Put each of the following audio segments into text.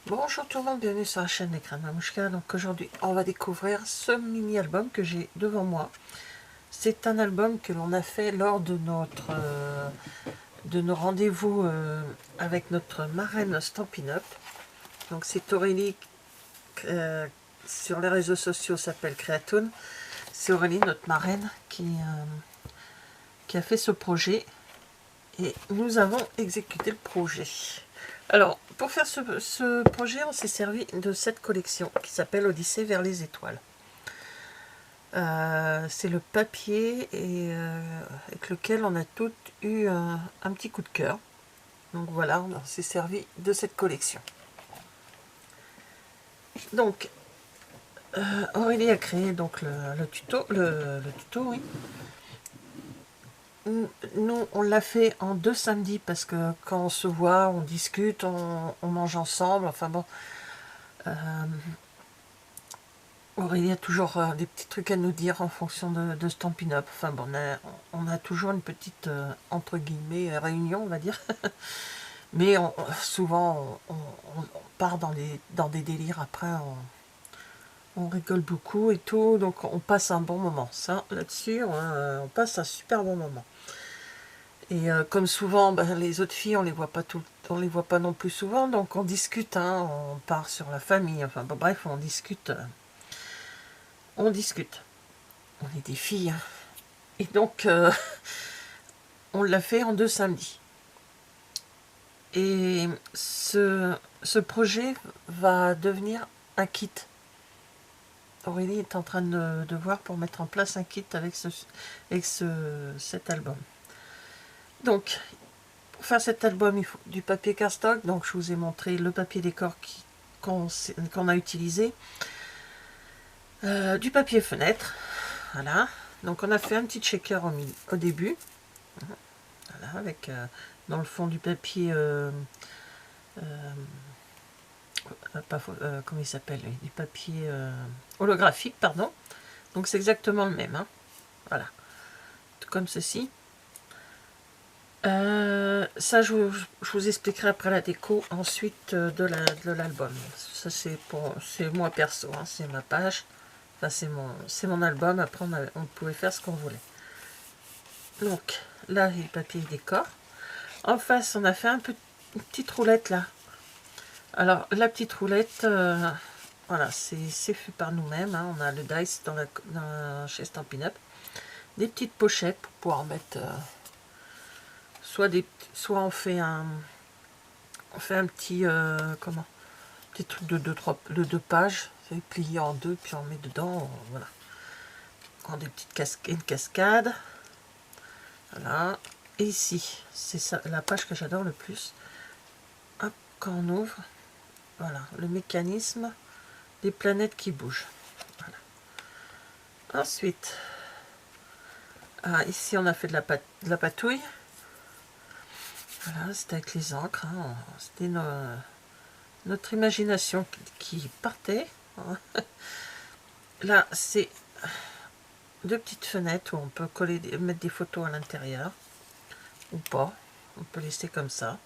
Bonjour tout le monde, bienvenue sur la chaîne Écran Mamouchka. Donc aujourd'hui on va découvrir ce mini-album que j'ai devant moi. C'est un album que l'on a fait lors de nos rendez-vous avec notre marraine Stampin' Up. Donc c'est Aurélie, sur les réseaux sociaux s'appelle Creatoon. C'est Aurélie, notre marraine, qui a fait ce projet. Et nous avons exécuté le projet. Alors, pour faire ce projet, on s'est servi de cette collection qui s'appelle Odyssée vers les étoiles. C'est le papier avec lequel on a toutes eu un petit coup de cœur. Donc voilà, on s'est servi de cette collection. Donc, Aurélie a créé donc le tuto, oui. Nous, on l'a fait en 2 samedis parce que quand on se voit, on discute, on mange ensemble. Enfin bon, Aurélie a toujours des petits trucs à nous dire en fonction de Stampin' Up. Enfin bon, on a toujours une petite, entre guillemets, réunion, on va dire. Mais souvent, on part dans des délires après. On rigole beaucoup et tout, donc on passe un bon moment. Ça, là-dessus, on passe un super bon moment. Et comme souvent, les autres filles, on les voit pas non plus souvent, donc on discute, hein, on part sur la famille, enfin bon, bref, on discute. On discute. On est des filles. Hein. Et donc, on l'a fait en 2 samedis. Et ce projet va devenir un kit. Aurélie est en train de voir pour mettre en place un kit avec cet album. Donc, pour faire cet album, il faut du papier cardstock. Donc, je vous ai montré le papier décor qu'on a utilisé. Du papier fenêtre. Voilà. Donc, on a fait un petit shaker au début. Voilà, avec dans le fond du papier... comment il s'appelle, du papier holographique, pardon. Donc c'est exactement le même, hein. Voilà, tout comme ceci. Ça, je vous expliquerai après la déco, ensuite de l'album. Ça, c'est moi perso, hein, c'est ma page. Enfin, c'est mon album. Après, on pouvait faire ce qu'on voulait. Donc, là, il y a le papier décor. En face, on a fait une petite roulette, là. Alors, la petite roulette, voilà, c'est fait par nous-mêmes. Hein. On a le dice chez Stampin' Up. Des petites pochettes pour pouvoir mettre... soit on fait un petit... petit truc de 2 pages. C'est plié en 2, puis on met dedans. Voilà. On a des petites une cascade. Voilà. Et ici, c'est ça la page que j'adore le plus. Hop, quand on ouvre, voilà, le mécanisme des planètes qui bougent. Voilà. Ensuite, ici on a fait de la patouille. Voilà, c'était avec les encres. Hein. C'était notre imagination qui partait. Hein. Là, c'est 2 petites fenêtres où on peut mettre des photos à l'intérieur. Ou pas. On peut laisser comme ça.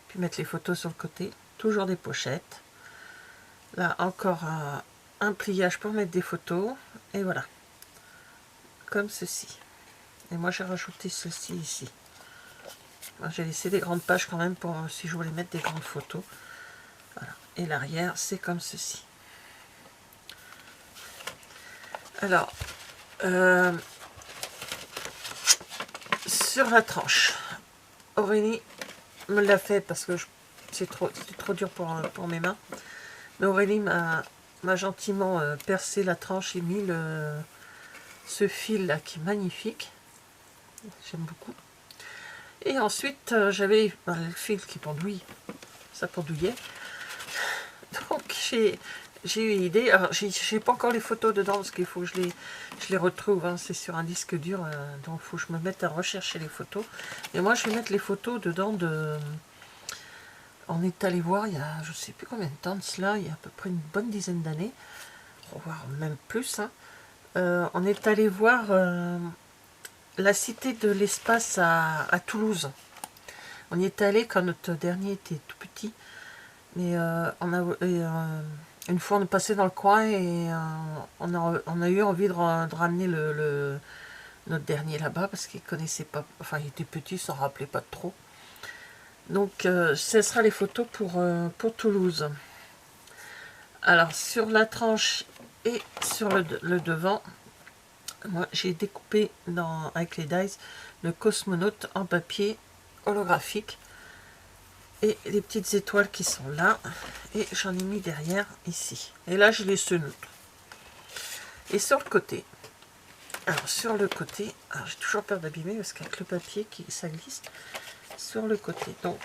Puis mettre les photos sur le côté. Toujours des pochettes. Là, encore un pliage pour mettre des photos. Et voilà. Comme ceci. Et moi, j'ai rajouté ceci ici. J'ai laissé des grandes pages quand même pour si je voulais mettre des grandes photos. Voilà. Et l'arrière, c'est comme ceci. Alors, sur la tranche, Aurélie me l'a fait parce que c'était trop dur pour mes mains. Mais Aurélie m'a gentiment percé la tranche et mis ce fil là qui est magnifique. J'aime beaucoup. Et ensuite, j'avais le fil qui pendouille. Ça pendouillait. Donc, j'ai eu une idée. Alors, j'ai pas encore les photos dedans parce qu'il faut que je les retrouve. Hein. C'est sur un disque dur. Donc, il faut que je me mette à rechercher les photos. Et moi, je vais mettre les photos dedans de... On est allé voir il y a, je sais plus combien de temps de cela, il y a à peu près une bonne dizaine d'années. Voire même plus. Hein. On est allé voir... la Cité de l'Espace à Toulouse. On y est allé quand notre dernier était tout petit. Mais une fois on est passé dans le coin et on a eu envie de ramener notre dernier là-bas parce qu'il connaissait pas, enfin il était petit, il s'en rappelait pas trop. Donc ce sera les photos pour Toulouse. Alors sur la tranche et sur le devant, moi j'ai découpé avec les dies le cosmonaute en papier holographique et les petites étoiles qui sont là, et j'en ai mis derrière ici, et là je laisse neutre. Et sur le côté, alors sur le côté, j'ai toujours peur d'abîmer parce qu'avec le papier ça glisse. Sur le côté, donc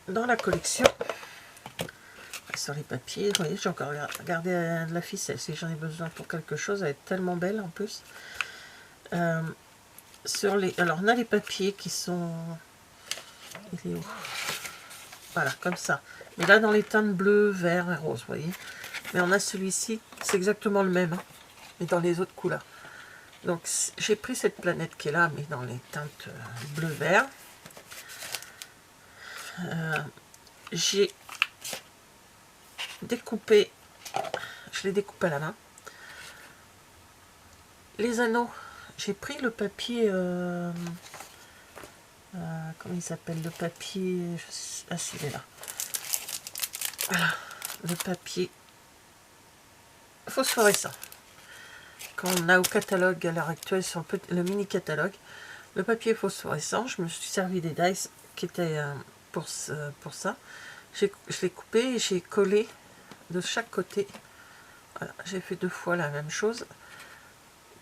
dans la collection, sur les papiers, vous voyez, j'ai encore regardé de la ficelle si j'en ai besoin pour quelque chose, elle est tellement belle en plus. Alors on a les papiers qui sont, il est où? Voilà, comme ça. Mais là dans les teintes bleu, vert et rose, vous voyez. Mais on a celui-ci, c'est exactement le même, hein, mais dans les autres couleurs. Donc j'ai pris cette planète qui est là, mais dans les teintes bleu-vert. J'ai découpé, je l'ai découpé à la main. Les anneaux, j'ai pris le papier, comment il s'appelle, le papier, ah si, il est là. Voilà, le papier phosphorescent. Quand on a au catalogue à l'heure actuelle, sur le mini catalogue, le papier phosphorescent, je me suis servi des dies qui étaient pour ça. Je l'ai coupé et j'ai collé de chaque côté. Voilà, j'ai fait 2 fois la même chose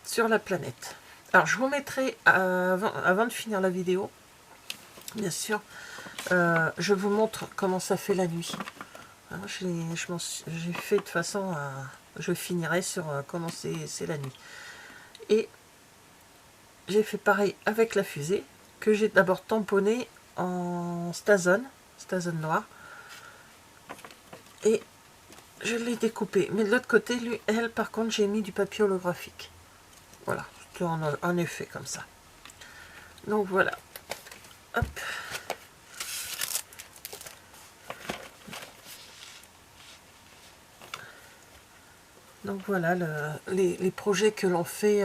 sur la planète. Alors je vous mettrai, avant de finir la vidéo, bien sûr, je vous montre comment ça fait la nuit. J'ai fait de façon à... Je finirai sur comment c'est la nuit. Et j'ai fait pareil avec la fusée, que j'ai d'abord tamponné en stazone noir. Et je l'ai découpé. Mais de l'autre côté, elle, par contre, j'ai mis du papier holographique. Voilà, c'était en effet comme ça. Donc voilà. Hop. Donc voilà les projets que l'on fait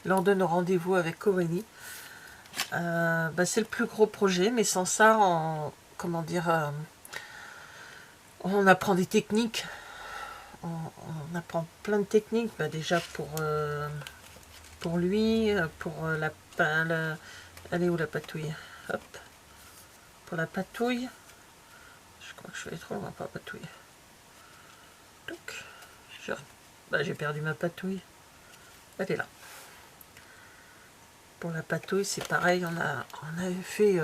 lors de nos rendez-vous avec Aurélie. C'est le plus gros projet, mais sans ça, comment dire, on apprend des techniques. On apprend plein de techniques, déjà pour lui, pour elle est où la patouille? Hop. Pour la patouille. Je crois que je suis allée trop loin, pas patouille. Donc, j'ai perdu ma patouille. Elle est là. Pour la patouille, c'est pareil, on a fait...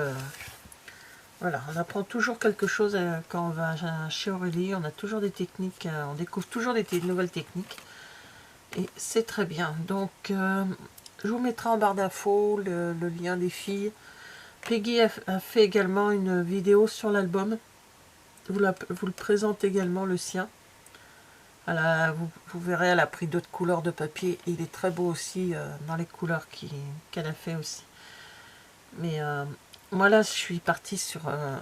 voilà, on apprend toujours quelque chose quand on va chez Aurélie, on a toujours des techniques, on découvre toujours des nouvelles techniques. Et c'est très bien. Donc, je vous mettrai en barre d'infos le lien des filles. Peggy a fait également une vidéo sur l'album. Vous le présente également, le sien. Vous verrez, elle a pris d'autres couleurs de papier. Il est très beau aussi dans les couleurs qu'elle a fait aussi. Mais moi là, je suis partie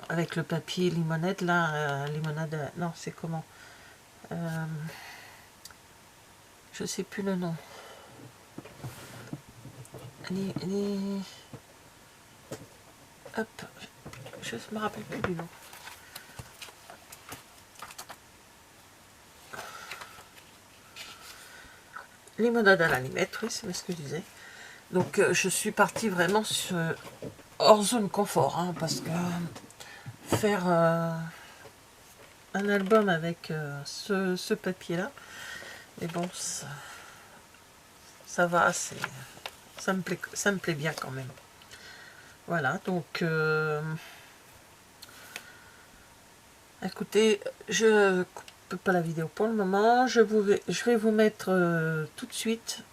avec le papier limonade. Là, limonade, non, c'est comment je sais plus le nom. Hop, je me rappelle plus du nom. Limonade à la limette, oui, c'est ce que je disais. Donc je suis partie vraiment hors zone confort, hein, parce que faire un album avec ce papier-là, mais bon, ça va, ça me plaît bien quand même. Voilà, donc écoutez, je coupe pas la vidéo pour le moment. Je vais vous mettre tout de suite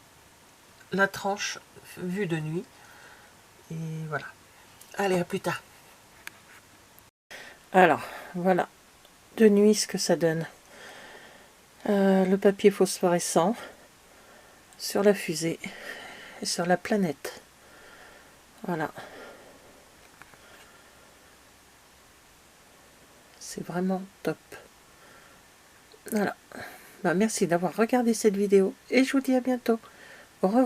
la tranche vue de nuit. Et voilà. Allez, à plus tard. Alors, voilà. De nuit, ce que ça donne. Le papier phosphorescent sur la fusée et sur la planète. Voilà. c'est vraiment top. Voilà. Bah, merci d'avoir regardé cette vidéo et je vous dis à bientôt. Au revoir.